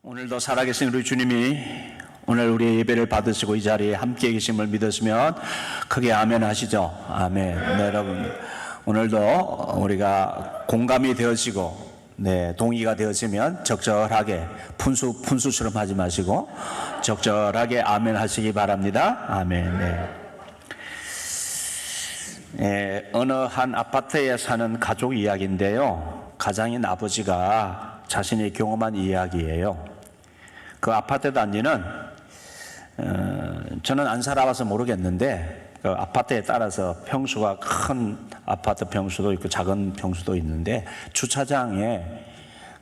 오늘도 살아계신 우리 주님이 오늘 우리의 예배를 받으시고 이 자리에 함께 계심을 믿으시면 크게 아멘 하시죠. 아멘. 네, 여러분 오늘도 우리가 공감이 되어지고 동의가 되어지면 적절하게 푼수처럼 하지 마시고 적절하게 아멘 하시기 바랍니다. 아멘. 어느 한 아파트에 사는 가족 이야기인데요, 가장인 아버지가 자신이 경험한 이야기예요. 그 아파트 단지는 저는 안 살아봐서 모르겠는데 그 아파트에 따라서 평수가 큰 아파트 평수도 있고 작은 평수도 있는데, 주차장에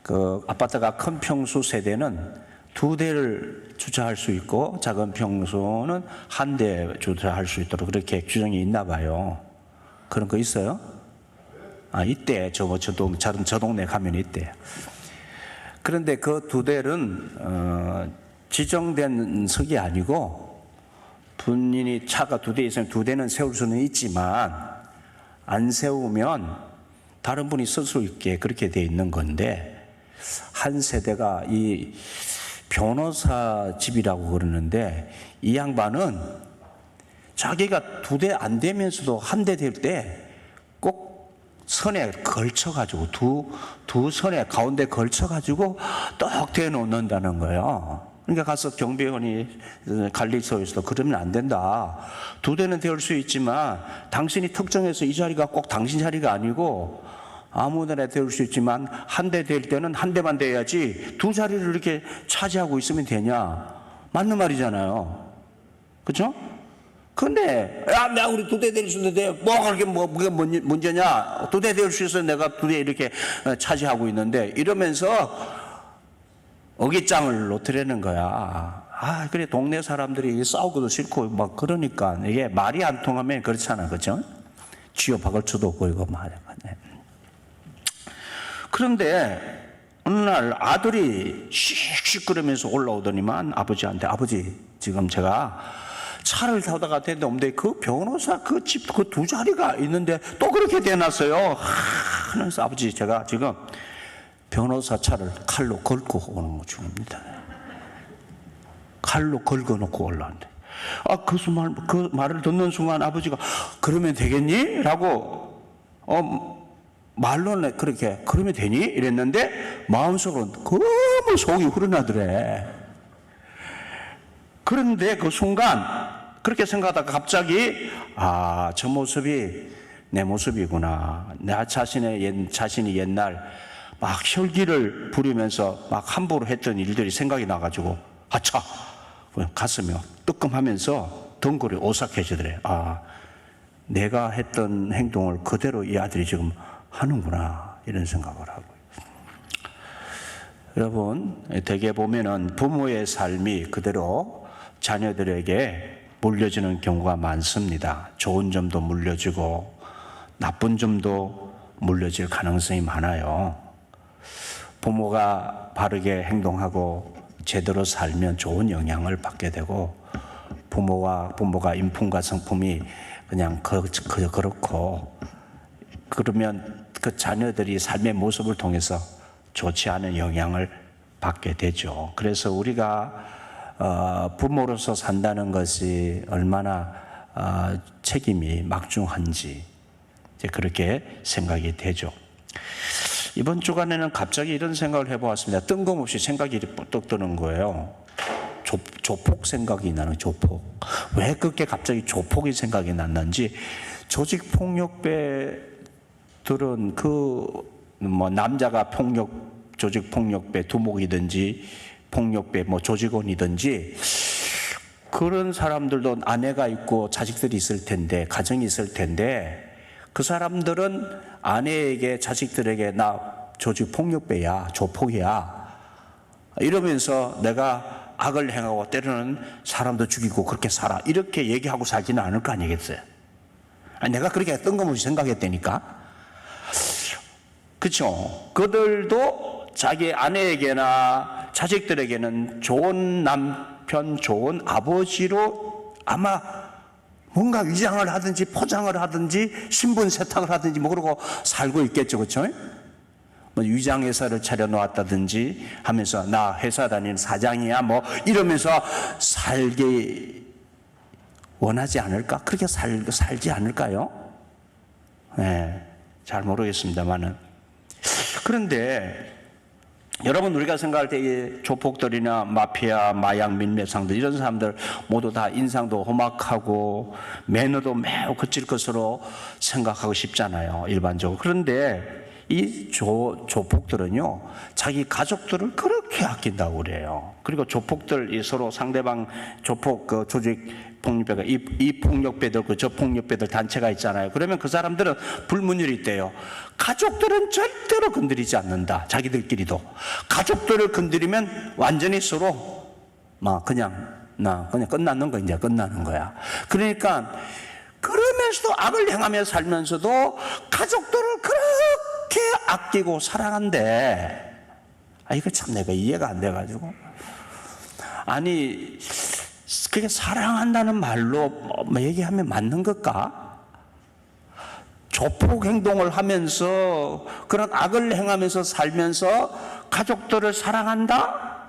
그 아파트가 큰 평수 세대는 2대를 주차할 수 있고 작은 평수는 1대 주차할 수 있도록 그렇게 규정이 있나 봐요. 그런 거 있어요? 있대. 저 동네 가면 있대. 그런데 그 2대는 지정된 석이 아니고, 본인이 차가 2대 있으면 2대는 세울 수는 있지만 안 세우면 다른 분이 쓸 수 있게 그렇게 돼 있는 건데, 한 세대가 이 변호사 집이라고 그러는데, 이 양반은 자기가 2대 안 되면서도 1대 될 때 꼭 선에 걸쳐가지고 두 선에 가운데 걸쳐가지고 떡 대놓는다는 거예요. 그러니까 가서 경비원이 관리소에서도 그러면 안 된다. 2대는 되올 수 있지만 당신이 특정해서 이 자리가 꼭 당신 자리가 아니고 아무데나 되올 수 있지만 1대 될 때는 1대만 돼야지 2 자리를 이렇게 차지하고 있으면 되냐. 맞는 말이잖아요. 그렇죠? 근데 내가 우리 2대 될 수 있는데 그게 문제냐. 2대 될 수 있어서 내가 2대 이렇게 차지하고 있는데, 이러면서 어깃장을 놓으려는 거야. 그래 동네 사람들이 싸우고도 싫고 막 그러니까 이게 말이 안 통하면 그렇잖아. 그죠? 쥐어 박을 수도 없고 이거 말이야. 그런데 어느 날 아들이 씩씩 그러면서 올라오더니만 아버지한테, 아버지 지금 제가 차를 타다가 됐는데 없는데 그 변호사 그 집 그 2 자리가 있는데 또 그렇게 대놨어요. 그래서 아버지 제가 지금 변호사 차를 칼로 긁고 오는 중입니다. 칼로 긁어놓고 올라왔는데, 그 말을 듣는 순간 아버지가 그러면 되겠니? 라고 말로는 그렇게 그러면 되니? 이랬는데 마음속으로는 너무 속이 후련하더래. 그런데 그 순간 그렇게 생각하다가 갑자기 저 모습이 내 모습이구나. 나 자신이 옛날 막 혈기를 부리면서 막 함부로 했던 일들이 생각이 나가지고 가슴이 뜨끔하면서 덩굴이 오싹해지더래. 내가 했던 행동을 그대로 이 아들이 지금 하는구나, 이런 생각을 하고요. 여러분, 대개 보면은 부모의 삶이 그대로 자녀들에게 물려지는 경우가 많습니다. 좋은 점도 물려지고 나쁜 점도 물려질 가능성이 많아요. 부모가 바르게 행동하고 제대로 살면 좋은 영향을 받게 되고, 부모가 인품과 성품이 그냥 그렇고 그러면 그 자녀들이 삶의 모습을 통해서 좋지 않은 영향을 받게 되죠. 그래서 우리가 부모로서 산다는 것이 얼마나 책임이 막중한지 이제 그렇게 생각이 되죠. 이번 주간에는 갑자기 이런 생각을 해보았습니다. 뜬금없이 생각이 뚝 드는 거예요. 조폭 생각이 나는 조폭. 왜 그렇게 갑자기 조폭이 생각이 났는지. 조직폭력배들은 남자가 조직폭력배 두목이든지 폭력배 조직원이든지 그런 사람들도 아내가 있고 자식들이 있을 텐데, 가정이 있을 텐데, 그 사람들은 아내에게 자식들에게 나 조직폭력배야, 조폭이야 이러면서 내가 악을 행하고 때로는 사람도 죽이고 그렇게 살아, 이렇게 얘기하고 살지는 않을 거 아니겠어요? 내가 그렇게 뜬금없이 생각했다니까. 그렇죠? 그들도 자기 아내에게나 자식들에게는 좋은 남편, 좋은 아버지로 아마 뭔가 위장을 하든지 포장을 하든지 신분 세탁을 하든지 그러고 살고 있겠죠. 그렇죠? 뭐 위장회사를 차려놓았다든지 하면서 나 회사 다니는 사장이야 뭐 이러면서 살게 원하지 않을까? 그렇게 살지 않을까요? 네, 잘 모르겠습니다만은. 그런데 여러분, 우리가 생각할 때 이 조폭들이나 마피아, 마약 밀매상들 이런 사람들 모두 다 인상도 험악하고 매너도 매우 거칠 것으로 생각하고 싶잖아요, 일반적으로. 그런데 이 조폭들은요, 자기 가족들을 그렇게 아낀다고 그래요. 그리고 조폭들 서로 상대방 조폭 그 조직 폭력배가 이 폭력배들 그 저 폭력배들 단체가 있잖아요. 그러면 그 사람들은 불문율이 있대요. 가족들은 절대로 건드리지 않는다. 자기들끼리도. 가족들을 건드리면 완전히 서로 막 그냥 끝나는 거, 이제 끝나는 거야. 그러니까 그러면서도 악을 행하며 살면서도 가족들을 그렇게 아끼고 사랑한대. 이거 참 내가 이해가 안 돼가지고. 아니, 그게 사랑한다는 말로 얘기하면 맞는 걸까? 조폭 행동을 하면서 그런 악을 행하면서 살면서 가족들을 사랑한다?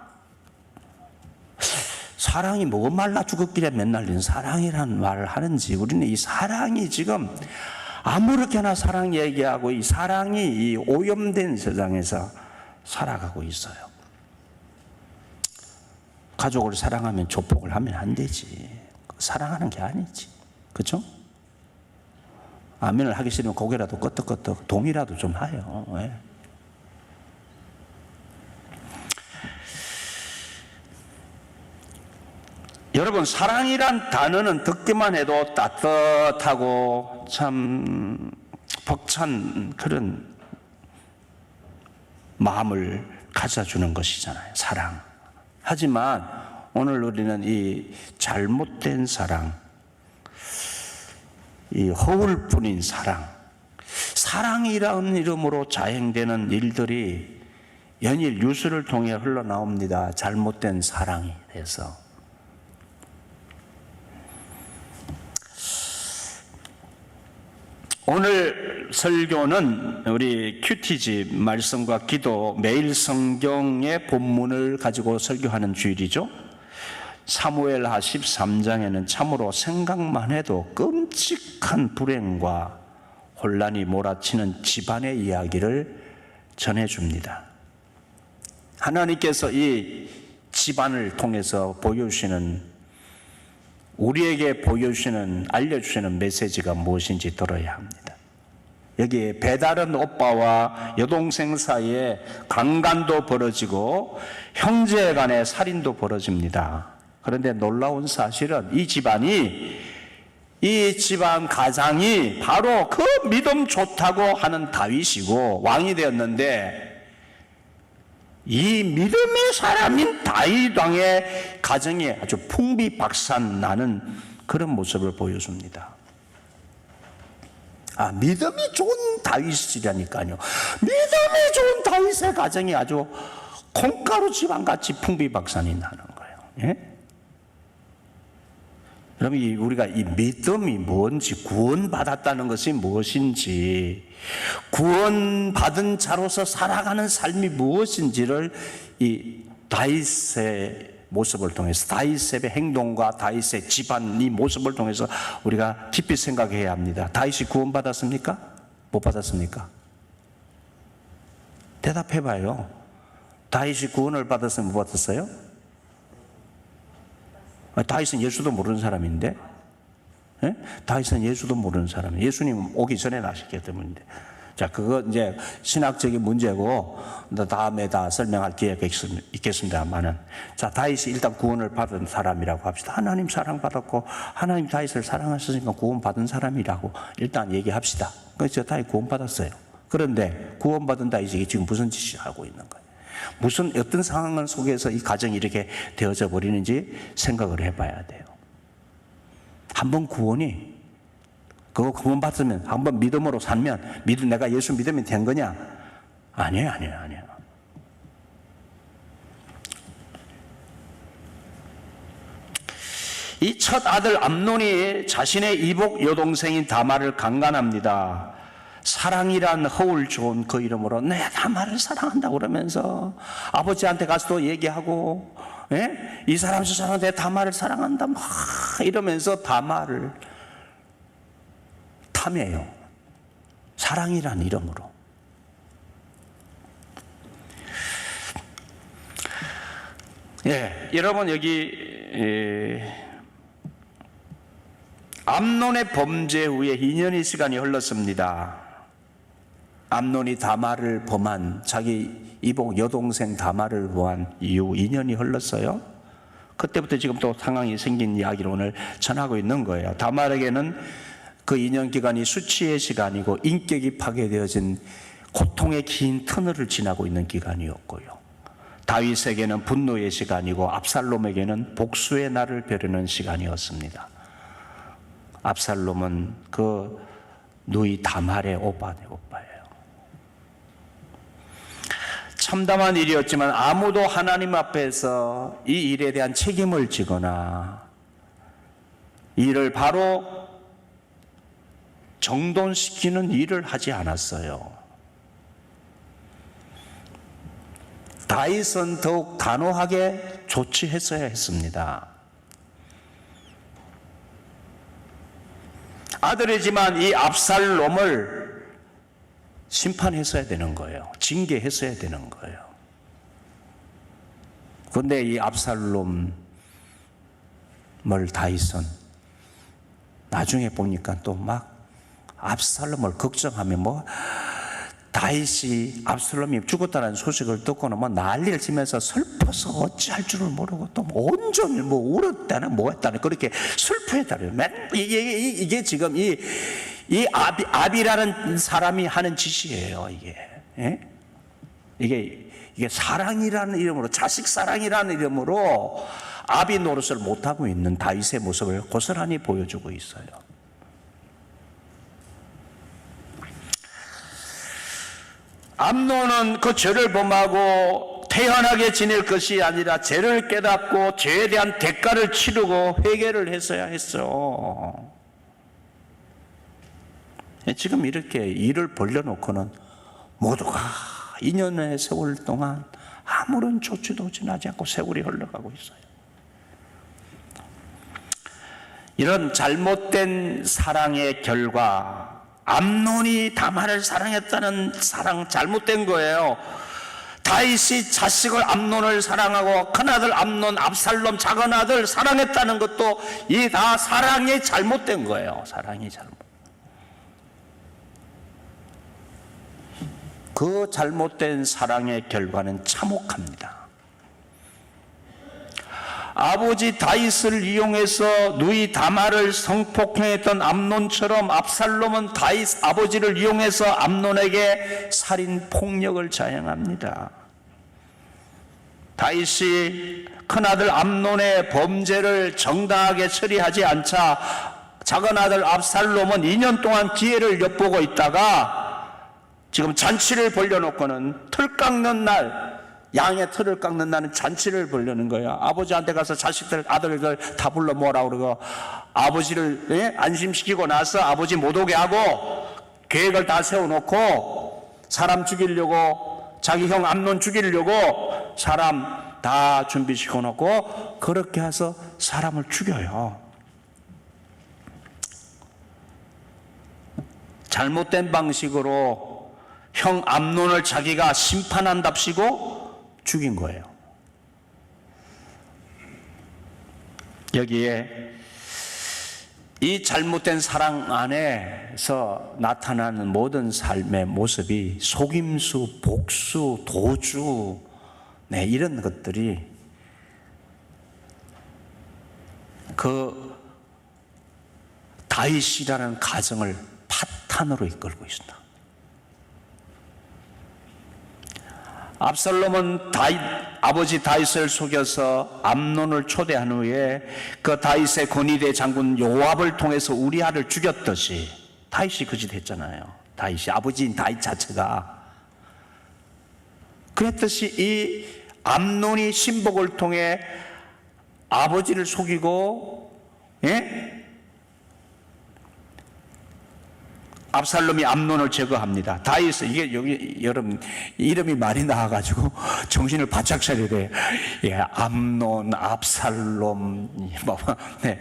사랑이 뭐 말라 죽었길래 맨날 사랑이라는 말을 하는지, 우리는 이 사랑이 지금 아무렇게나 사랑 얘기하고 이 사랑이 이 오염된 세상에서 살아가고 있어요. 가족을 사랑하면 조폭을 하면 안 되지. 사랑하는 게 아니지. 그렇죠? 아멘을 하기 싫으면 고개라도 끄덕끄덕 동의라도 좀 하요. 왜? 여러분, 사랑이란 단어는 듣기만 해도 따뜻하고 참 벅찬 그런 마음을 가져주는 것이잖아요, 사랑. 하지만 오늘 우리는 이 잘못된 사랑, 이 허울뿐인 사랑, 사랑이라는 이름으로 자행되는 일들이 연일 뉴스를 통해 흘러나옵니다. 잘못된 사랑에 대해서. 오늘 설교는 우리 큐티지 말씀과 기도, 매일 성경의 본문을 가지고 설교하는 주일이죠. 사무엘하 13장에는 참으로 생각만 해도 끔찍한 불행과 혼란이 몰아치는 집안의 이야기를 전해줍니다. 하나님께서 이 집안을 통해서 우리에게 보여주시는, 알려주시는 메시지가 무엇인지 들어야 합니다. 여기에 배다른 오빠와 여동생 사이에 강간도 벌어지고 형제 간의 살인도 벌어집니다. 그런데 놀라운 사실은 이 집안 가장이 바로 그 믿음 좋다고 하는 다윗이고 왕이 되었는데, 이 믿음의 사람인 다윗 왕의 가정이 아주 풍비박산 나는 그런 모습을 보여줍니다. 믿음이 좋은 다윗이라니까요. 믿음이 좋은 다윗의 가정이 아주 콩가루 집안같이 풍비박산이 나는 거예요. 예? 그럼 우리가 이 믿음이 뭔지, 구원받았다는 것이 무엇인지, 구원받은 자로서 살아가는 삶이 무엇인지를 이 다윗의 모습을 통해서, 다윗의 행동과 다윗의 집안 이 모습을 통해서 우리가 깊이 생각해야 합니다. 다윗이 구원받았습니까? 못 받았습니까? 대답해봐요. 다윗이 구원을 받았으면 못 받았어요? 다윗은 예수도 모르는 사람인데, 예? 다윗은 예수도 모르는 사람이에요. 예수님 오기 전에 나셨기 때문인데. 자, 그거 이제 신학적인 문제고, 다음에 다 설명할 기회가 있겠습니다만은. 자, 다윗이 일단 구원을 받은 사람이라고 합시다. 하나님 사랑받았고, 하나님 다윗을 사랑하셨으니까 구원받은 사람이라고 일단 얘기합시다. 그래서 다윗 구원받았어요. 그런데 구원받은 다윗이 지금 무슨 짓을 하고 있는 거예요? 어떤 상황 속에서 이 가정이 이렇게 되어져 버리는지 생각을 해봐야 돼요. 한번 그거 구원받으면, 한번 믿음으로 살면, 내가 예수 믿으면 된 거냐? 아니에요. 이 첫 아들 암논이 자신의 이복 여동생인 다말을 강간합니다. 사랑이란 허울 좋은 그 이름으로 내가 다말을 사랑한다고 그러면서 아버지한테 가서도 얘기하고, 예? 이 사람 저 사람 내 다말을 사랑한다 막 이러면서 다말을 탐해요. 사랑이란 이름으로. 예, 여러분 여기 암논의 범죄 후에 2년의 시간이 흘렀습니다. 암논이 다말을 범한, 자기 이복 여동생 다말을 범한 이후 2년이 흘렀어요. 그때부터 지금 또 상황이 생긴 이야기를 오늘 전하고 있는 거예요. 다말에게는 그 2년 기간이 수치의 시간이고 인격이 파괴되어진 고통의 긴 터널을 지나고 있는 기간이었고요. 다윗에게는 분노의 시간이고 압살롬에게는 복수의 날을 벼르는 시간이었습니다. 압살롬은 그 누이 다말의 오빠예요. 참담한 일이었지만 아무도 하나님 앞에서 이 일에 대한 책임을 지거나 이를 바로 정돈시키는 일을 하지 않았어요. 다윗은 더욱 단호하게 조치했어야 했습니다. 아들이지만 이 압살롬을 심판했어야 되는 거예요. 징계했어야 되는 거예요. 그런데 이 압살롬을 다윗은 나중에 보니까 또 막 압살롬을 걱정하며 뭐 다윗이 압살롬이 죽었다는 소식을 듣고는 뭐 난리를 치면서 슬퍼서 어찌할 줄을 모르고 또 온종일 뭐 울었다는 뭐 했다는 그렇게 슬퍼했다는 이게 지금 이 아비라는 사람이 하는 짓이에요. 이게 사랑이라는 이름으로, 자식 사랑이라는 이름으로 아비 노릇을 못하고 있는 다윗의 모습을 고스란히 보여주고 있어요. 암논은 그 죄를 범하고 태연하게 지낼 것이 아니라 죄를 깨닫고 죄에 대한 대가를 치르고 회개를 했어야 했어. 지금 이렇게 일을 벌려놓고는 모두가 2년의 세월 동안 아무런 조치도 지나지 않고 세월이 흘러가고 있어요. 이런 잘못된 사랑의 결과, 암논이 다말을 사랑했다는 사랑 잘못된 거예요. 다윗이 자식을 암논을 사랑하고 큰아들 암논, 압살롬 작은아들 사랑했다는 것도 이 다 사랑이 잘못된 거예요. 사랑이 잘못. 그 잘못된 사랑의 결과는 참혹합니다. 아버지 다윗을 이용해서 누이 다말을 성폭행했던 암논처럼 압살롬은 다윗 아버지를 이용해서 암논에게 살인 폭력을 자행합니다. 다윗이 큰아들 암논의 범죄를 정당하게 처리하지 않자 작은아들 압살롬은 2년 동안 기회를 엿보고 있다가 지금 잔치를 벌려놓고는 틀 깎는 날, 양의 틀을 깎는 날은 잔치를 벌려는 거예요. 아버지한테 가서 자식들, 아들들 다 불러 모으라고 그러고 아버지를 안심시키고 나서 아버지 못 오게 하고 계획을 다 세워놓고 사람 죽이려고, 자기 형 암논 죽이려고 사람 다 준비시켜 놓고 그렇게 해서 사람을 죽여요. 잘못된 방식으로 형 암논을 자기가 심판한답시고 죽인 거예요. 여기에 이 잘못된 사랑 안에서 나타나는 모든 삶의 모습이 속임수, 복수, 도주, 이런 것들이 그 다윗이라는 가정을 파탄으로 이끌고 있습니다. 압살롬은 아버지 다윗을 속여서 암논을 초대한 후에 그 다윗의 권위대 장군 요압을 통해서 우리아를 죽였듯이 다윗이 그 짓 했잖아요. 다윗이, 아버지인 다윗 자체가 그랬듯이 이 암논이 신복을 통해 아버지를 속이고 압살롬이 암논을 제거합니다. 다윗, 이게 여기 여러분 이름이 많이 나와가지고 정신을 바짝 차려야 돼요. 예, 암논, 압살롬, 네,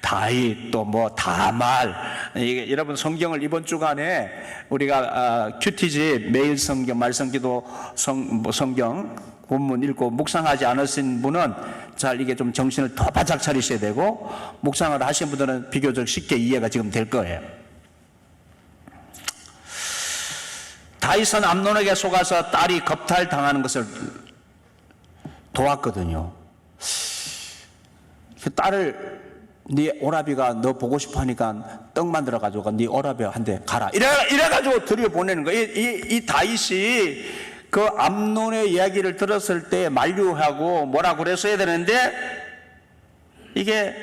다윗, 또 뭐 다말. 이게 여러분 성경을 이번 주간에 우리가 큐티지 매일 성경, 말성기도 성경 본문 읽고 묵상하지 않으신 분은 잘 이게 좀 정신을 더 바짝 차리셔야 되고, 묵상을 하신 분들은 비교적 쉽게 이해가 지금 될 거예요. 다윗은 암논에게 속아서 딸이 겁탈당하는 것을 도왔거든요. 그 딸을 네 오라비가 너 보고 싶어 하니까 떡 만들어 가지고 네 오라비한테 가라 이래가지고 들여보내는 거예요. 이 다윗이 그 암논의 이야기를 들었을 때 만류하고 뭐라 그랬어야 되는데, 이게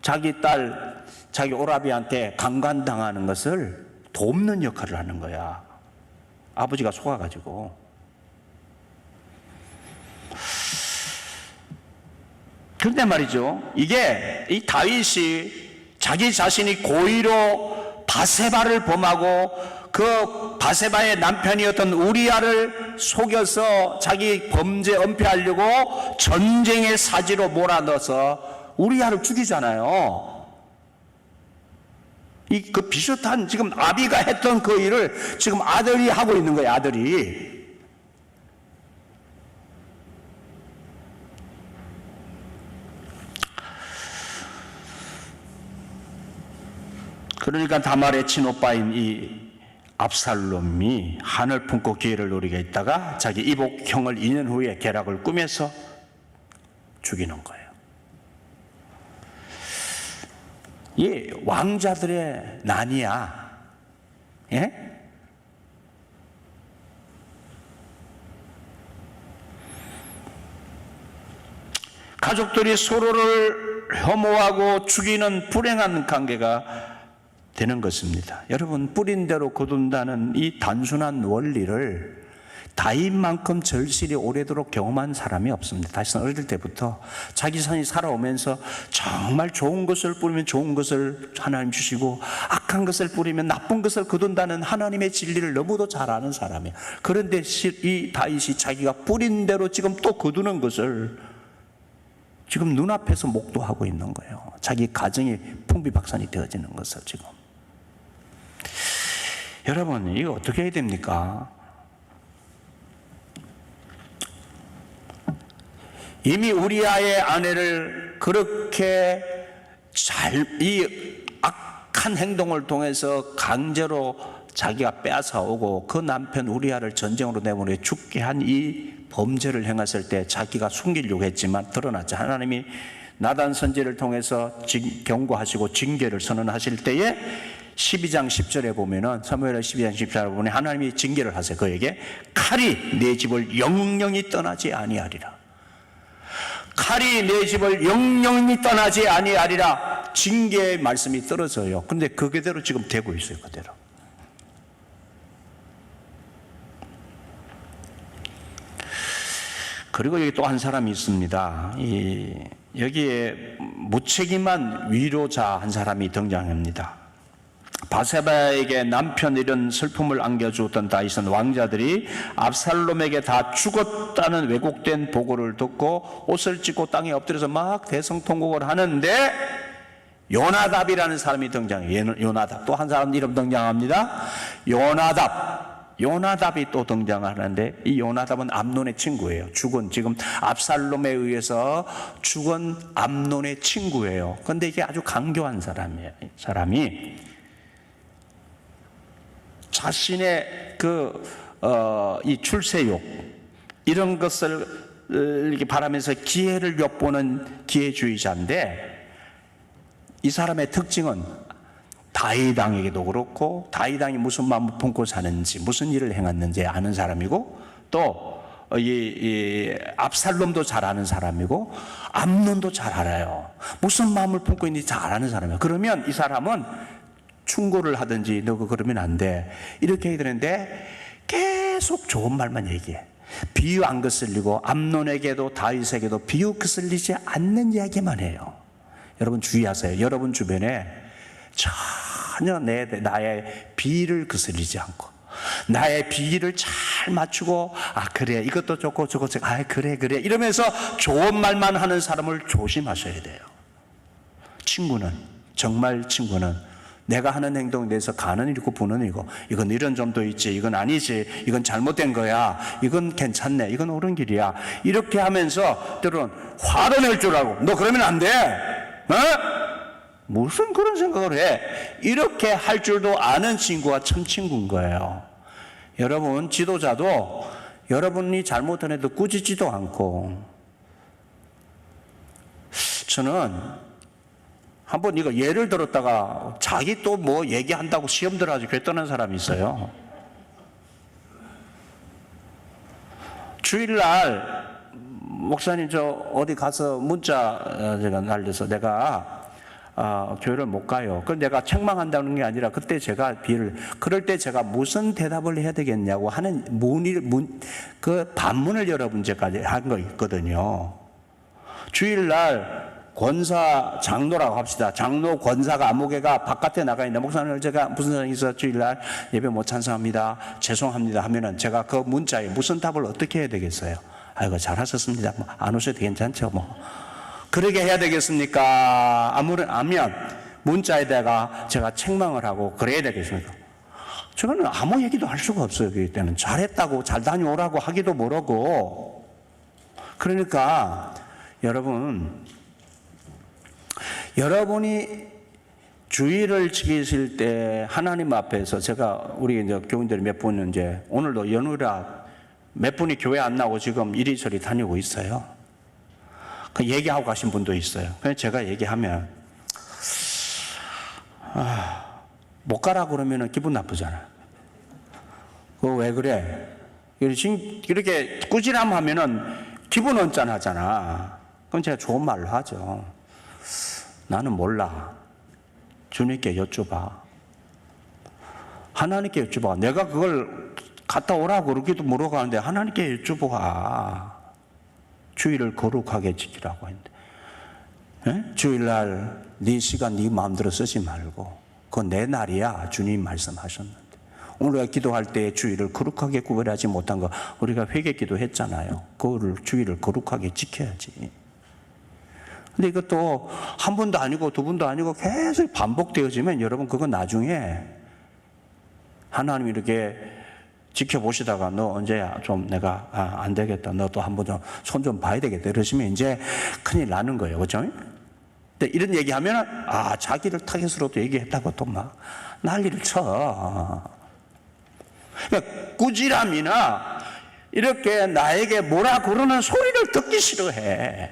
자기 딸, 자기 오라비한테 강간당하는 것을 돕는 역할을 하는 거야. 아버지가 속아가지고. 그런데 말이죠, 이게 이 다윗이 자기 자신이 고의로 바세바를 범하고 그 바세바의 남편이었던 우리아를 속여서 자기 범죄 은폐하려고 전쟁의 사지로 몰아넣어서 우리아를 죽이잖아요. 그 비슷한 지금 아비가 했던 그 일을 지금 아들이 하고 있는 거예요, 아들이. 그러니까 다말의 친오빠인 이 압살롬이 한을 품고 기회를 노리게 있다가 자기 이복형을 2년 후에 계략을 꾸며서 죽이는 거예요. 이 왕자들의 난이야. 예? 가족들이 서로를 혐오하고 죽이는 불행한 관계가 되는 것입니다. 여러분, 뿌린 대로 거둔다는 이 단순한 원리를 다윗만큼 절실히 오래도록 경험한 사람이 없습니다. 다윗은 어릴 때부터 자기 자신이 살아오면서 정말 좋은 것을 뿌리면 좋은 것을 하나님 주시고, 악한 것을 뿌리면 나쁜 것을 거둔다는 하나님의 진리를 너무도 잘 아는 사람이에요. 그런데 이 다윗이 자기가 뿌린 대로 지금 또 거두는 것을 지금 눈앞에서 목도하고 있는 거예요. 자기 가정이 풍비박산이 되어지는 것을 지금. 여러분, 이거 어떻게 해야 됩니까? 이미 우리아의 아내를 그렇게 이 악한 행동을 통해서 강제로 자기가 빼앗아오고 그 남편 우리아를 전쟁으로 내보내 죽게 한 이 범죄를 행했을 때 자기가 숨기려고 했지만 드러났죠. 하나님이 나단 선지를 통해서 경고하시고 징계를 선언하실 때에 12장 10절에 보면은, 사무엘하 12장 10절에 보면 하나님이 징계를 하세요. 그에게 칼이 내 집을 영영이 떠나지 아니하리라. 칼이 내 집을 영영이 떠나지 아니하리라. 징계의 말씀이 떨어져요. 근데 그대로 지금 되고 있어요. 그대로. 그리고 여기 또 한 사람이 있습니다. 여기에 무책임한 위로자 한 사람이 등장합니다. 바세바에게 남편 이런 슬픔을 안겨주었던 다윗은 왕자들이 압살롬에게 다 죽었다는 왜곡된 보고를 듣고 옷을 찢고 땅에 엎드려서 막 대성통곡을 하는데, 요나답이라는 사람이 등장해요. 요나답. 또 한 사람 이름 등장합니다. 요나답이 또 등장하는데, 이 요나답은 암논의 친구예요. 지금 압살롬에 의해서 죽은 암논의 친구예요. 그런데 이게 아주 강교한 사람이에요. 사람이 자신의 이 출세욕 이런 것을 이렇게 바라면서 기회를 엿보는 기회주의자인데, 이 사람의 특징은 다윗 왕에게도 그렇고 다윗 왕이 무슨 마음을 품고 사는지 무슨 일을 행했는지 아는 사람이고, 또 이 압살롬도 잘 아는 사람이고 암논도 잘 알아요. 무슨 마음을 품고 있는지 잘 아는 사람이에요. 그러면 이 사람은 충고를 하든지 너 그러면 안 돼 이렇게 해야 되는데 계속 좋은 말만 얘기해. 비유 안 거슬리고 암논에게도 다윗에게도 비유 거슬리지 않는 이야기만 해요. 여러분 주의하세요. 여러분 주변에 전혀 나의 비위를 거스르지 않고 나의 비위를 잘 맞추고 그래 이것도 좋고 저것도 좋고 그래 이러면서 좋은 말만 하는 사람을 조심하셔야 돼요. 친구는 정말 친구는 내가 하는 행동에 대해서 가는 일이고 부는 일이고 이건 이런 점도 있지 이건 아니지 이건 잘못된 거야 이건 괜찮네 이건 옳은 길이야 이렇게 하면서 때로는 화를 낼 줄 알고 너 그러면 안 돼 무슨 그런 생각을 해 이렇게 할 줄도 아는 친구가 참 친구인 거예요. 여러분 지도자도 여러분이 잘못한 애도 꾸짖지도 않고 저는 한번 이거 예를 들었다가 자기 또 뭐 얘기한다고 시험 들어가지고 교회 떠난 사람이 있어요. 주일날 목사님 저 어디 가서 문자 제가 날려서 내가 교회를 못 가요. 그럼 내가 책망한다는 게 아니라 그때 제가 그럴 때 제가 무슨 대답을 해야 되겠냐고 하는 그 반문을 여러분께까지 한 거 있거든요. 주일날 권사 장로라고 합시다. 장로 권사가 아무개가 바깥에 나가 있는데 목사님 제가 무슨 상황이 있어 주일날 예배 못 찬성합니다. 죄송합니다 하면은 제가 그 문자에 무슨 답을 어떻게 해야 되겠어요? 아이고 잘하셨습니다. 뭐 안 오셔도 괜찮죠 뭐. 그러게 해야 되겠습니까? 아니면 문자에다가 제가 책망을 하고 그래야 되겠습니까? 저는 아무 얘기도 할 수가 없어요. 그때는 잘했다고 잘 다녀오라고 하기도 모르고. 그러니까 여러분이 주의를 지키실 때 하나님 앞에서 제가 우리 이제 교인들이 몇 분 이제 오늘도 연휴라 몇 분이 교회 안 나오고 지금 이리저리 다니고 있어요. 그 얘기하고 가신 분도 있어요. 그래서 제가 얘기하면 못 가라 그러면 기분 나쁘잖아. 그거 왜 그래? 이렇게 꾸지람 하면은 기분 언짢아하잖아. 그럼 제가 좋은 말로 하죠. 나는 몰라. 주님께 여쭤봐. 하나님께 여쭤봐. 내가 그걸 갔다 오라고 그러기도 물어가는데 하나님께 여쭤봐. 주일을 거룩하게 지키라고 했는데 주일날 네 시간 네 마음대로 쓰지 말고 그건 내 날이야. 주님 말씀하셨는데 오늘 우리가 기도할 때 주일을 거룩하게 구별하지 못한 거 우리가 회개기도 했잖아요. 그거를 주일을 거룩하게 지켜야지. 근데 이것도 한 번도 아니고 두 번도 아니고 계속 반복되어지면 여러분 그건 나중에 하나님이 이렇게 지켜보시다가 너 언제 좀 내가 안 되겠다. 너도 한 번 손 좀 봐야 되겠다. 이러시면 이제 큰일 나는 거예요. 그렇죠? 근데 이런 얘기하면 자기를 타겟으로도 얘기했다고 또 막 난리를 쳐. 그러니까 꾸지람이나 이렇게 나에게 뭐라 그러는 소리를 듣기 싫어해.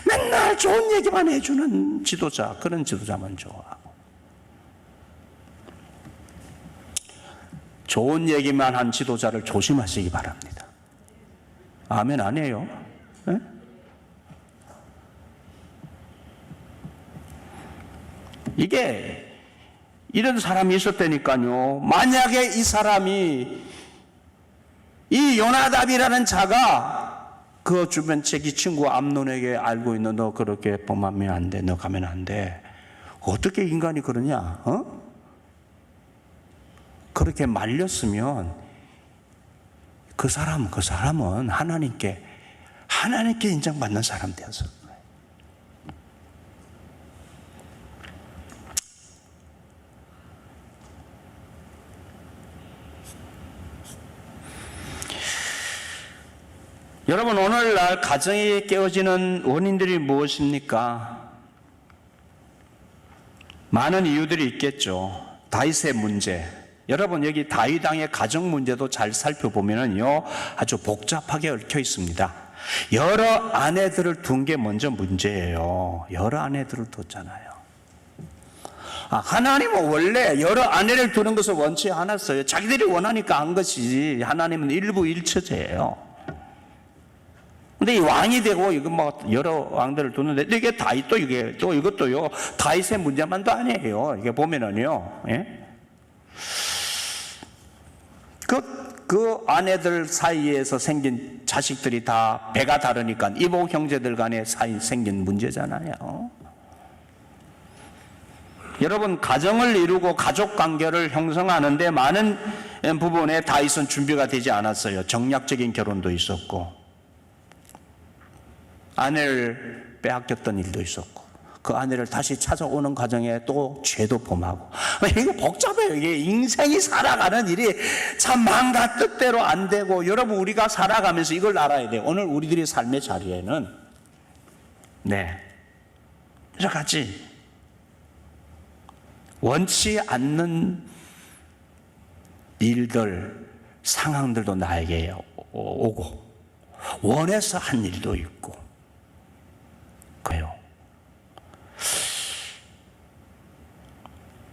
맨날 좋은 얘기만 해주는 지도자, 그런 지도자만 좋아하고 좋은 얘기만 한 지도자를 조심하시기 바랍니다. 아멘 아니에요? 네? 이게 이런 사람이 있었다니까요. 만약에 이 사람이 이 요나답이라는 자가 그 주변 자기 친구 암논에게 알고 있는 너 그렇게 범하면 안 돼. 너 가면 안 돼. 어떻게 인간이 그러냐? 그렇게 말렸으면 그 사람은 하나님께 인정받는 사람 되었을 거예요. 여러분 오늘날 가정이 깨어지는 원인들이 무엇입니까? 많은 이유들이 있겠죠. 다윗의 문제. 여러분 여기 다윗 왕의 가정 문제도 잘 살펴보면요 아주 복잡하게 얽혀 있습니다. 여러 아내들을 둔 게 먼저 문제예요. 여러 아내들을 뒀잖아요. 하나님은 원래 여러 아내를 두는 것을 원치 않았어요. 자기들이 원하니까 한 것이지 하나님은 일부일처제예요. 근데 이 왕이 되고 이거 뭐 여러 왕들을 두는데 이게 다윗도 이게 또 이것도요 다윗의 문제만도 아니에요. 이게 보면은요, 예? 그 아내들 사이에서 생긴 자식들이 다 배가 다르니까 이복 형제들 간의 사이 생긴 문제잖아요. 여러분, 가정을 이루고 가족 관계를 형성하는데 많은 부분에 다윗은 준비가 되지 않았어요. 정략적인 결혼도 있었고, 아내를 빼앗겼던 일도 있었고, 그 아내를 다시 찾아오는 과정에 또 죄도 범하고, 이게 복잡해요. 이게 인생이 살아가는 일이 참 마음과 뜻대로 안 되고, 여러분, 우리가 살아가면서 이걸 알아야 돼요. 오늘 우리들의 삶의 자리에는 여러 가지 원치 않는 일들, 상황들도 나에게 오고, 원해서 한 일도 있고, 그래요.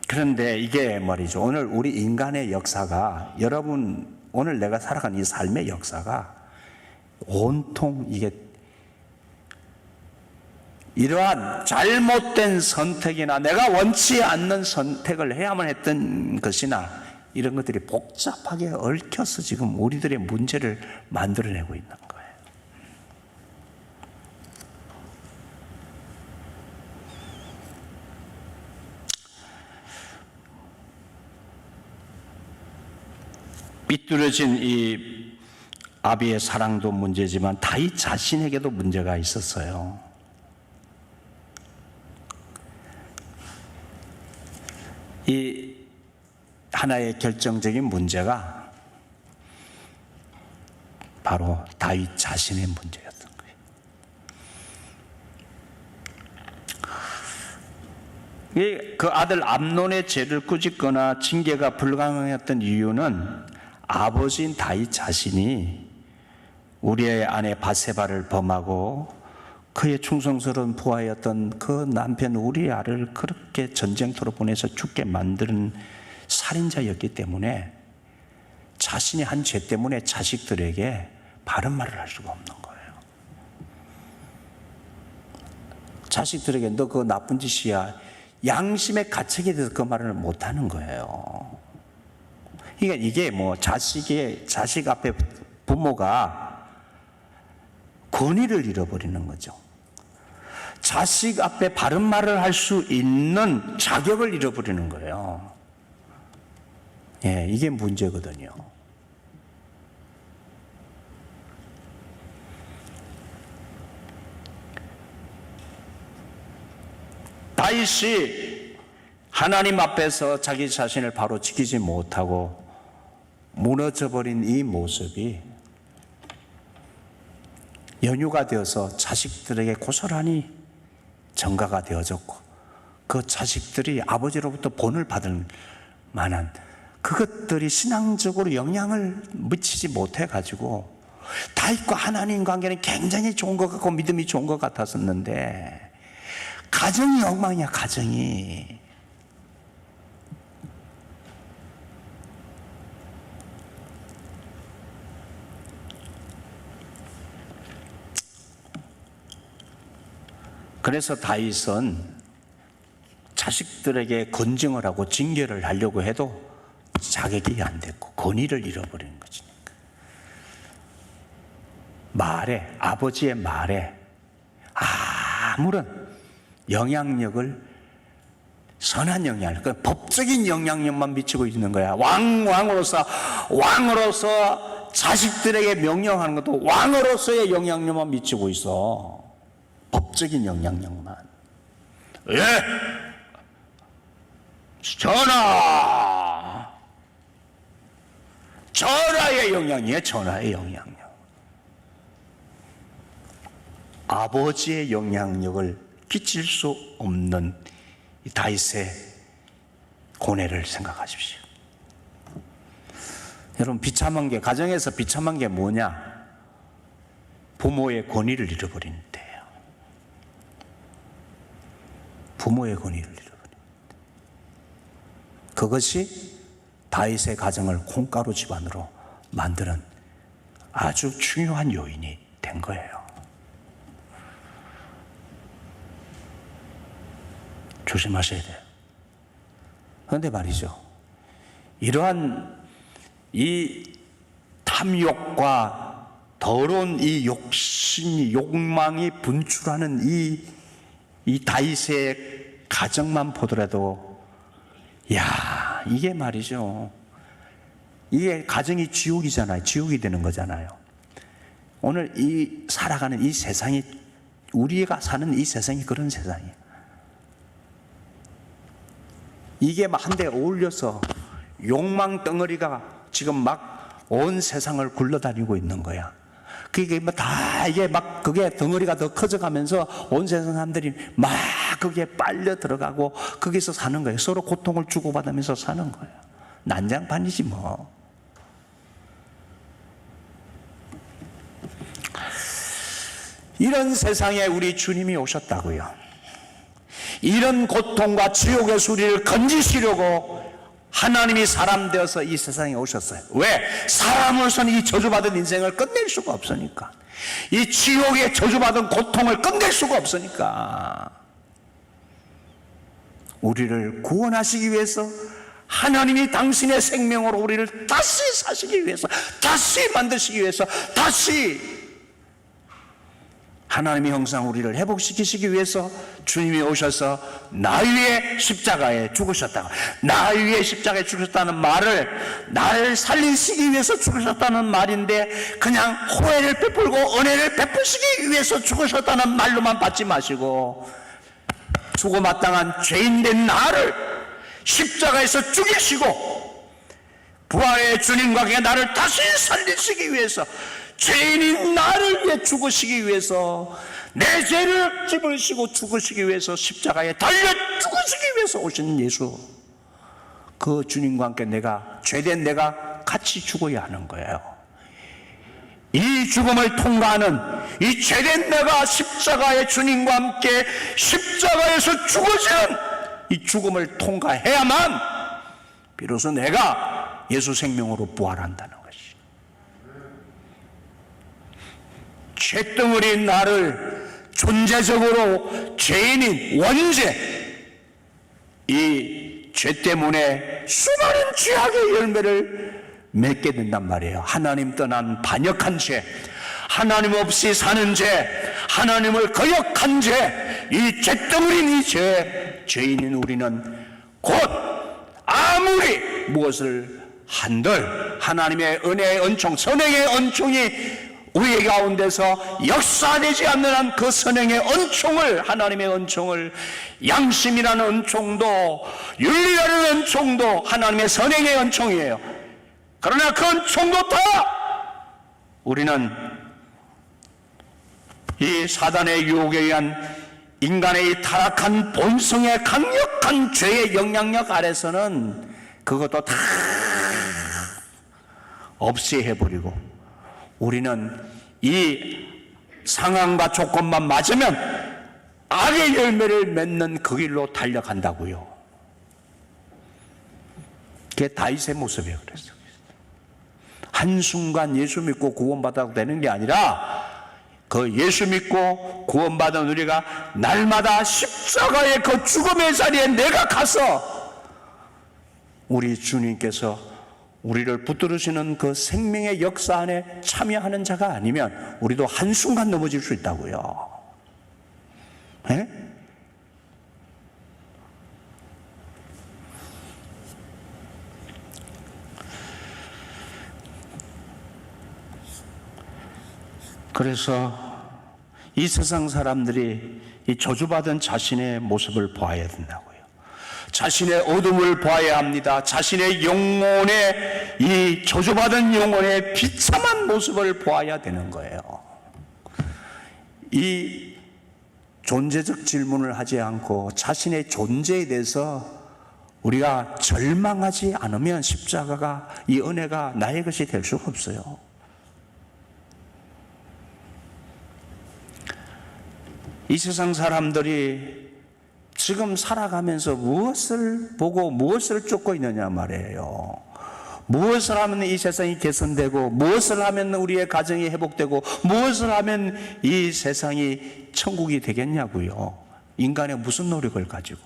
그런데 이게 말이죠. 오늘 우리 인간의 역사가, 여러분, 오늘 내가 살아가는 이 삶의 역사가 온통 이게 이러한 잘못된 선택이나 내가 원치 않는 선택을 해야만 했던 것이나 이런 것들이 복잡하게 얽혀서 지금 우리들의 문제를 만들어내고 있는 거예요. 삐뚤어진 이 아비의 사랑도 문제지만 다윗 자신에게도 문제가 있었어요. 이 하나의 결정적인 문제가 바로 다윗 자신의 문제였던 거예요. 그 아들 암논의 죄를 꾸짖거나 징계가 불가능했던 이유는 아버지인 다윗 자신이 우리의 아내 바세바를 범하고 그의 충성스러운 부하였던 그 남편 우리아를 그렇게 전쟁터로 보내서 죽게 만드는 살인자였기 때문에 자신이 한 죄 때문에 자식들에게 바른 말을 할 수가 없는 거예요. 자식들에게 너 그거 나쁜 짓이야, 양심의 가책에 대해서 그 말을 못하는 거예요. 그러니까 이게 뭐 자식 앞에 부모가 권위를 잃어버리는 거죠. 자식 앞에 바른 말을 할 수 있는 자격을 잃어버리는 거예요. 이게 문제거든요. 다윗이 하나님 앞에서 자기 자신을 바로 지키지 못하고 무너져버린 이 모습이 연유가 되어서 자식들에게 고스란히 전가가 되어졌고, 그 자식들이 아버지로부터 본을 받을 만한 그것들이 신앙적으로 영향을 미치지 못해가지고 다윗과 하나님 관계는 굉장히 좋은 것 같고 믿음이 좋은 것 같았었는데 가정이 엉망이야. 가정이. 그래서 다윗은 자식들에게 건증을 하고 징계를 하려고 해도 자격이 안 됐고 권위를 잃어버리는 거지. 말에, 아버지의 말에 아무런 영향력을, 선한 영향력, 그러니까 법적인 영향력만 미치고 있는 거야. 왕으로서 자식들에게 명령하는 것도 왕으로서의 영향력만 미치고 있어. 법적인 영향력만. 전하의 영향이에요. 전하의 영향력. 아버지의 영향력을 끼칠 수 없는 이 다윗의 고뇌를 생각하십시오. 여러분, 비참한 게, 가정에서 비참한 게 뭐냐? 부모의 권위를 잃어버린 때예요. 부모의 권위를 잃어버린 때. 그것이 다윗의 가정을 콩가루 집안으로 만드는 아주 중요한 요인이 된 거예요. 조심하셔야 돼요. 그런데 말이죠, 이러한 이 탐욕과 더러운 이 욕심이, 욕망이 분출하는 이 다윗의 가정만 보더라도 야, 이게 말이죠. 이게 가정이 지옥이잖아요. 지옥이 되는 거잖아요. 오늘 이 살아가는 이 세상이, 우리가 사는 이 세상이 그런 세상이에요. 이게 막 한데 어울려서 욕망 덩어리가 지금 막 온 세상을 굴러다니고 있는 거야. 그게 뭐 다 이게 막 그게 덩어리가 더 커져가면서 온 세상 사람들이 막 거기에 빨려 들어가고 거기서 사는 거예요. 서로 고통을 주고받으면서 사는 거예요. 난장판이지 뭐. 이런 세상에 우리 주님이 오셨다고요. 이런 고통과 지옥의 수리를 건지시려고 하나님이 사람 되어서 이 세상에 오셨어요. 왜? 사람으로서는 이 저주받은 인생을 끝낼 수가 없으니까. 이 지옥의 저주받은 고통을 끝낼 수가 없으니까. 우리를 구원하시기 위해서 하나님이 당신의 생명으로 우리를 다시 사시기 위해서, 다시 만드시기 위해서, 다시 하나님의 형상 우리를 회복시키시기 위해서 주님이 오셔서 나 위에 십자가에 죽으셨다고. 나 위에 십자가에 죽으셨다는 말을 나를 살리시기 위해서 죽으셨다는 말인데, 그냥 호혜를 베풀고 은혜를 베푸시기 위해서 죽으셨다는 말로만 받지 마시고, 죽어 마땅한 죄인된 나를 십자가에서 죽이시고 부활의 주님과 함께 나를 다시 살리시기 위해서, 죄인인 나를 위해 죽으시기 위해서, 내 죄를 짊어지시고 죽으시기 위해서 십자가에 달려 죽으시기 위해서 오신 예수, 그 주님과 함께 내가, 죄된 내가 같이 죽어야 하는 거예요. 이 죽음을 통과하는 이 죄된 내가 십자가의 주님과 함께 십자가에서 죽어지는 이 죽음을 통과해야만 비로소 내가 예수 생명으로 부활한다는 것이. 죄덩어리 나를 존재적으로 죄인인 원죄, 이 죄 때문에 수많은 죄악의 열매를 맺게 된단 말이에요. 하나님 떠난 반역한 죄, 하나님 없이 사는 죄, 하나님을 거역한 죄, 이 죄덩어리인 이 죄인인 우리는 곧 아무리 무엇을 한들 하나님의 은혜의 은총, 선행의 은총이 우리 가운데서 역사되지 않는 한 그 선행의 은총을, 하나님의 은총을, 양심이라는 은총도, 윤리라는 은총도 하나님의 선행의 은총이에요. 그러나 그 은총도 다 우리는 이 사단의 유혹에 의한 인간의 이 타락한 본성의 강력한 죄의 영향력 아래서는 그것도 다 없이 해버리고, 우리는 이 상황과 조건만 맞으면 악의 열매를 맺는 그 길로 달려간다고요. 그게 다윗의 모습이에요. 그래서 한순간 예수 믿고 구원받아도 되는 게 아니라, 그 예수 믿고 구원받은 우리가 날마다 십자가의 그 죽음의 자리에 내가 가서 우리 주님께서 우리를 붙들으시는 그 생명의 역사 안에 참여하는 자가 아니면 우리도 한순간 넘어질 수 있다고요. 네? 그래서 이 세상 사람들이 이 저주받은 자신의 모습을 보아야 된다고요. 자신의 어둠을 보아야 합니다. 자신의 영혼의, 이 저주받은 영혼의 비참한 모습을 보아야 되는 거예요. 이 존재적 질문을 하지 않고 자신의 존재에 대해서 우리가 절망하지 않으면 십자가가, 이 은혜가 나의 것이 될 수가 없어요. 이 세상 사람들이 지금 살아가면서 무엇을 보고 무엇을 쫓고 있느냐 말이에요. 무엇을 하면 이 세상이 개선되고, 무엇을 하면 우리의 가정이 회복되고, 무엇을 하면 이 세상이 천국이 되겠냐고요. 인간의 무슨 노력을 가지고,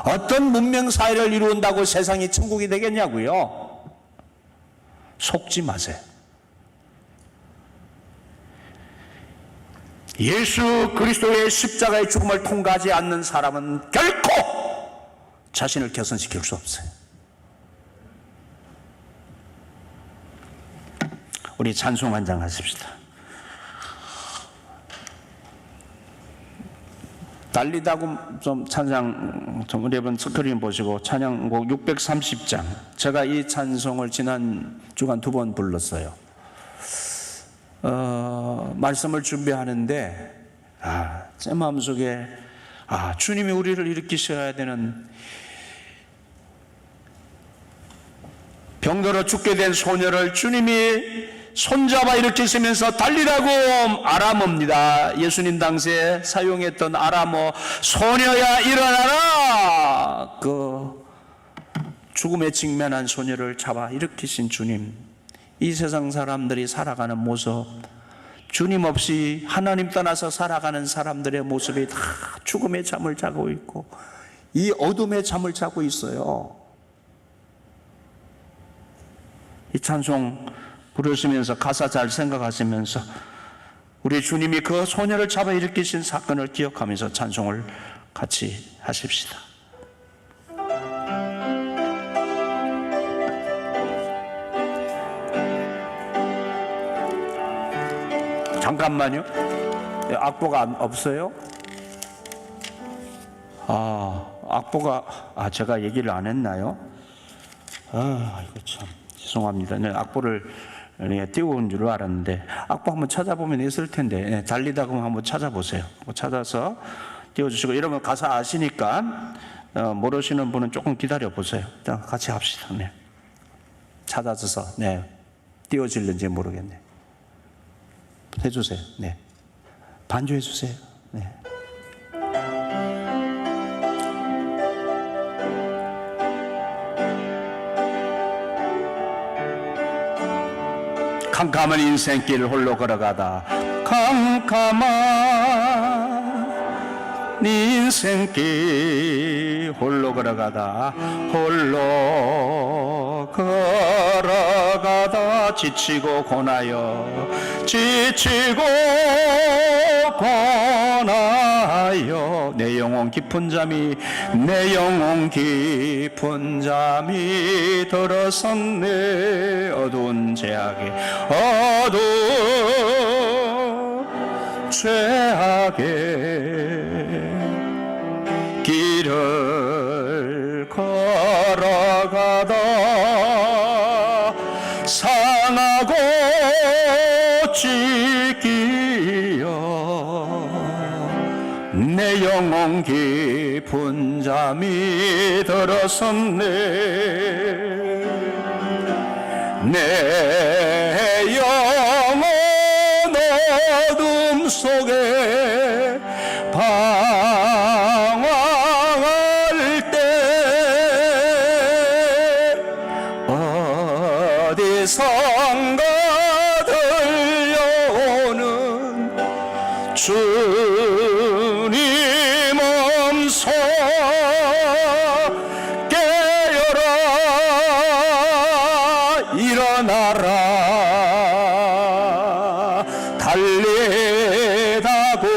어떤 문명 사회를 이루온다고 세상이 천국이 되겠냐고요. 속지 마세요. 예수 그리스도의 십자가의 죽음을 통과하지 않는 사람은 결코 자신을 개선시킬 수 없어요. 우리 찬송 한 장 하십시다. 달리다고 좀 찬양 좀 우리 여러분 스크린 보시고 찬양곡 630장. 제가 이 찬송을 지난 주간 2번 불렀어요. 말씀을 준비하는데 제 마음속에 주님이 우리를 일으키셔야 되는, 병들어 죽게 된 소녀를 주님이 손잡아 일으키시면서 달리라고 아람어입니다. 예수님 당시에 사용했던 아람어, 소녀야 일어나라. 그 죽음에 직면한 소녀를 잡아 일으키신 주님, 이 세상 사람들이 살아가는 모습, 주님 없이 하나님 떠나서 살아가는 사람들의 모습이 다 죽음의 잠을 자고 있고 이 어둠의 잠을 자고 있어요. 이 찬송 부르시면서 가사 잘 생각하시면서 우리 주님이 그 소녀를 잡아 일으키신 사건을 기억하면서 찬송을 같이 하십시다. 잠깐만요. 악보가 없어요? 악보가 제가 얘기를 안 했나요? 이거 참 죄송합니다. 네, 악보를 띄워온 줄 알았는데 악보 한번 찾아보면 있을 텐데, 달리다가 한번 찾아보세요. 찾아서 띄워주시고, 여러분 가사 아시니까 모르시는 분은 조금 기다려 보세요. 같이 합시다. 네. 찾아서 띄워질는지 모르겠네. 해주세요. 네. 반주해 주세요. 네. 캄캄한 인생길 홀로 걸어가다, 캄캄한 인생길 홀로 걸어가다, 홀로 걸어가다 지치고 고나요, 지치고 고나요. 내 영혼 깊은 잠이, 내 영혼 깊은 잠이 들어섰네. 어두운 죄악에, 어두운 죄악에 길을 걸어가다 상하고 찢기어 내 영혼 깊은 잠이 들어섰네. 내 영혼 어둠 속에 방황할 때 어디선가 들려오는 주님 음성, 깨어라 일어나라, 달리다고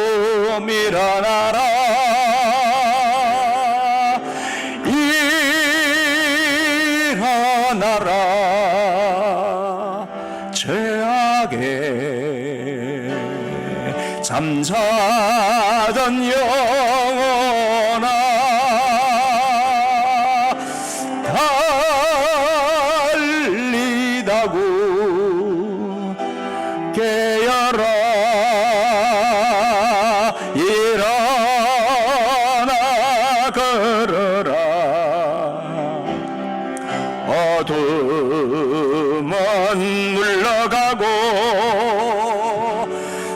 일어나라, 일어나라. 죄악에 잠자던 영혼아, 달리다고 깨어라 일어나 걸어라. 어둠은 물러가고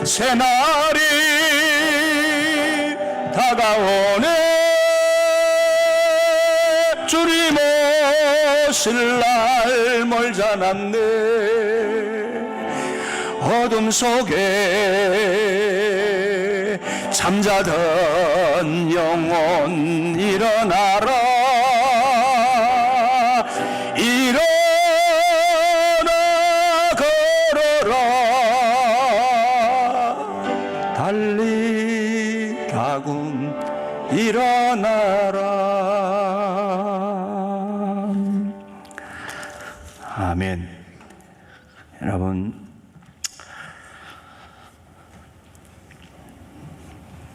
새날이 다가오네. 주님 오실 날 멀지 않았네. 어둠 속에 잠자던 영혼 일어나라, 일어나 걸어라, 달리다군 일어나라. 여러분,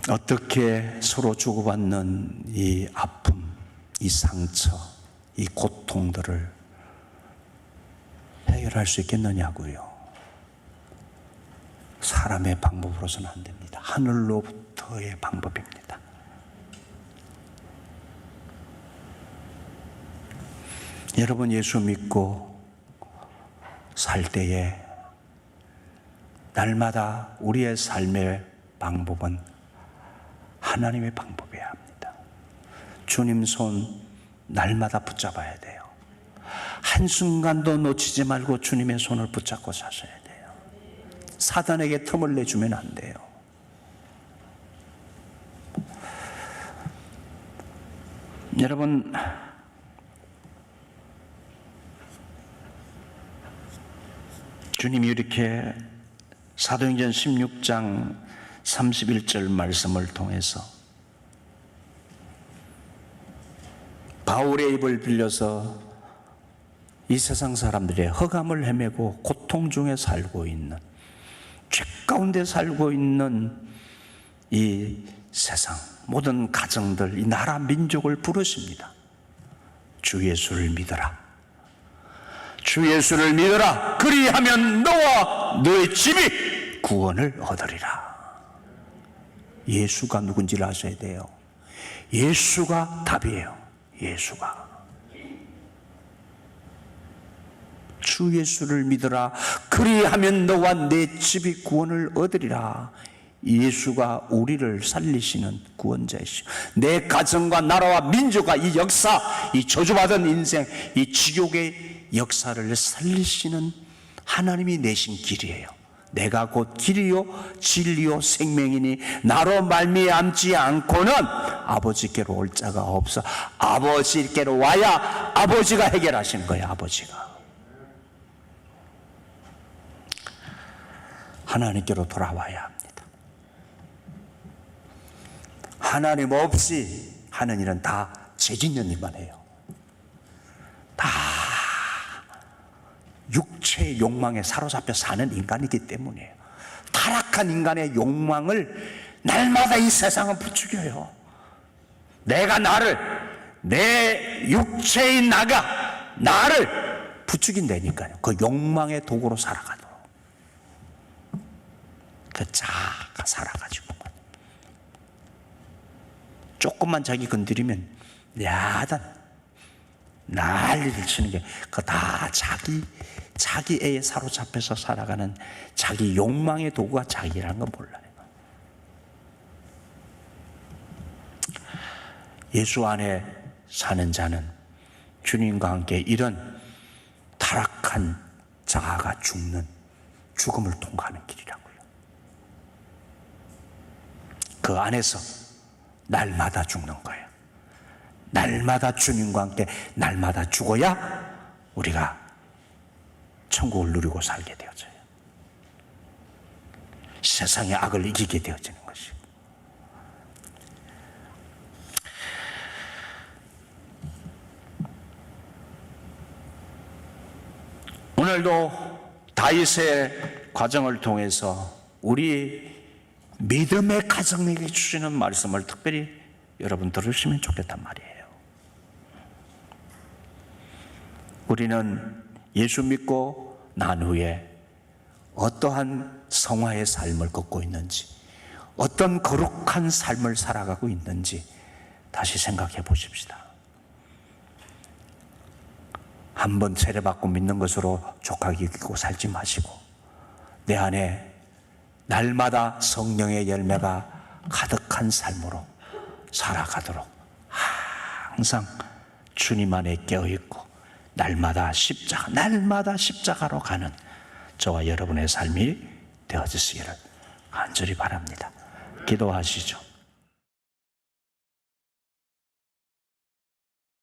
어떻게 서로 주고받는 이 아픔, 이 상처, 이 고통들을 해결할 수 있겠느냐고요. 사람의 방법으로서는 안 됩니다. 하늘로부터의 방법입니다. 여러분, 예수 믿고 살 때에 날마다 우리의 삶의 방법은 하나님의 방법이어야 합니다. 주님 손 날마다 붙잡아야 돼요. 한순간도 놓치지 말고 주님의 손을 붙잡고 사셔야 돼요. 사단에게 틈을 내주면 안 돼요. 여러분, 주님이 이렇게 사도행전 16장 31절 말씀을 통해서 바울의 입을 빌려서 이 세상 사람들의 허감을 헤매고 고통 중에 살고 있는, 죄 가운데 살고 있는 이 세상 모든 가정들, 이 나라 민족을 부르십니다. 주 예수를 믿어라. 주 예수를 믿어라. 그리하면 너와 너의 집이 구원을 얻으리라. 예수가 누군지를 아셔야 돼요. 예수가 답이에요. 예수가. 주 예수를 믿어라. 그리하면 너와 내 집이 구원을 얻으리라. 예수가 우리를 살리시는 구원자이시오. 내 가정과 나라와 민족과 이 역사, 이 저주받은 인생, 이 지옥의 역사를 살리시는 하나님이 내신 길이에요. 내가 곧 길이요 진리요 생명이니 나로 말미암지 않고는 아버지께로 올 자가 없어. 아버지께로 와야 아버지가 해결하시는 거예요. 아버지가. 하나님께로 돌아와야 합니다. 하나님 없이 하는 일은 다 죄짓는 일만 해요. 다 육체의 욕망에 사로잡혀 사는 인간이기 때문이에요. 타락한 인간의 욕망을 날마다 이 세상은 부추겨요. 내가 나를, 내 육체의 나를 부추긴다니까요. 그 욕망의 도구로 살아가도록. 그 자아가 살아가지고 조금만 자기 건드리면 야단 난리를 치는 게 그거 다 자기 애에 사로잡혀서 살아가는 자기 욕망의 도구가 자기라는 건 몰라요. 예수 안에 사는 자는 주님과 함께 이런 타락한 자아가 죽음을 통과하는 길이라고요. 그 안에서 날마다 죽는 거예요. 날마다 주님과 함께 날마다 죽어야 우리가 천국을 누리고 살게 되어져요. 세상의 악을 이기게 되어지는 것이고. 오늘도 다윗의 과정을 통해서 우리 믿음의 가정에게 주시는 말씀을 특별히 여러분 들으시면 좋겠단 말이에요. 우리는 예수 믿고 난 후에 어떠한 성화의 삶을 걷고 있는지, 어떤 거룩한 삶을 살아가고 있는지 다시 생각해 보십시다. 한번 세례받고 믿는 것으로 족하게 여기고 살지 마시고 내 안에 날마다 성령의 열매가 가득한 삶으로 살아가도록 항상 주님 안에 깨어있고 날마다 십자가로 가는 저와 여러분의 삶이 되어지시기를 간절히 바랍니다. 기도하시죠.